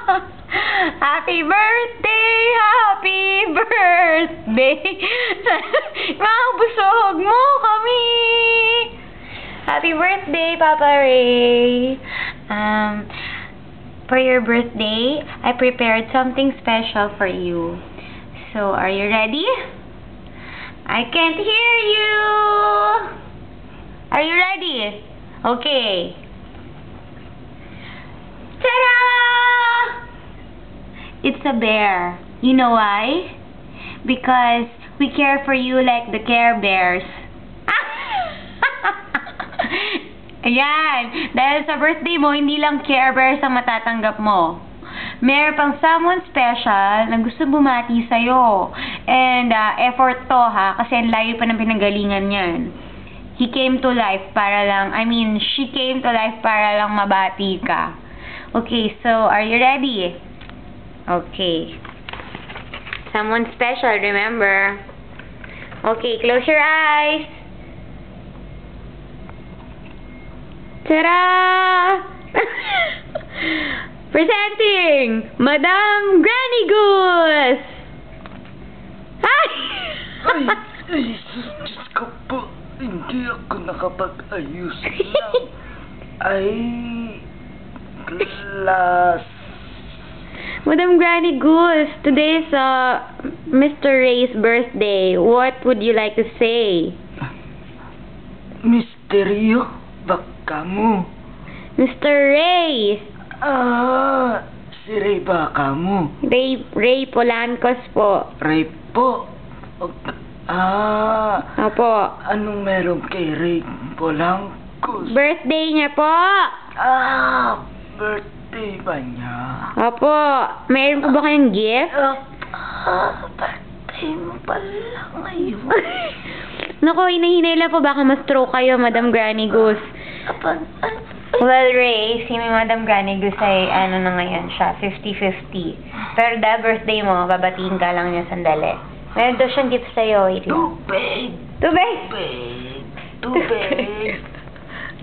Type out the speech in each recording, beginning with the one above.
Happy birthday! Happy birthday! Mga busog mo kami! Happy birthday, Papa Ray! For your birthday, I prepared something special for you. So, are you ready? I can't hear you! Are you ready? Okay. Ta-da! It's a bear. You know why? Because we care for you like the Care Bears. Ayan. Dahil sa birthday mo, hindi lang Care Bears ang matatanggap mo. Meron pang someone special na gusto bumati sa'yo. And effort to ha, kasi ang layo pa ng pinanggalingan yan. He came to life para lang, she came to life para lang mabati ka. Okay, so are you ready? Okay. Someone special, remember? Okay, close your eyes. Ta-da! Presenting, Madam Granny Goose! Hi! Ay, Diyos ko po, hindi ako nakapag-ayos ng glass. Madam Granny Goose, today is Mr. Ray's birthday. What would you like to say? Misteryo, baka mo. Mr. Ray! Si Ray baka mo. Ray Polancos po. Ray po. Opo. Anong meron kay Ray Polancos? Birthday niya po. Birthday ba niya? Opo. Mayroon po ba kayong gift? Birthday mo pala ngayon. Naku, hinahinay lang po. Baka ma-stroke kayo, Madam Granny Goose. Well, Ray, si Madam Granny Goose ay na ngayon siya, 50-50. Pero dahil birthday mo, babatiin ka lang niya sandali. Meron daw siyang gift sa'yo. Tubig! Tubig!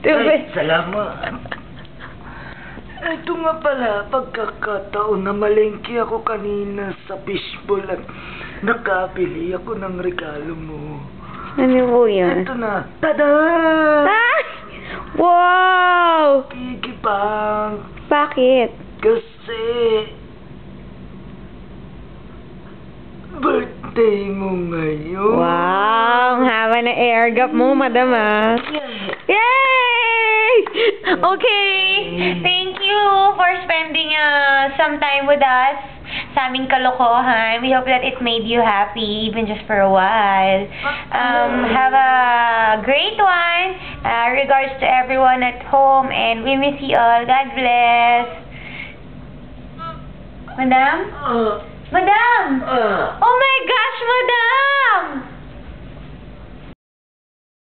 Ay, salamat. Ito nga pala, pagkakataon na malengke ako kanina sa fishbowl at nakabili ako ng regalo mo. Ano po yun? Ito na. Tada! Ah! Wow! Piggy bank. Bakit? Kasi birthday mo ngayon. Wow! Ang haba na air gap mo, madam ah. Yay! Okay! Thank you for spending some time with us sa aming kalokohan. We hope that it made you happy even just for a while. Have a great one. Regards to everyone at home and we miss you all. God bless. Madam? Madam! Oh my gosh, Madam!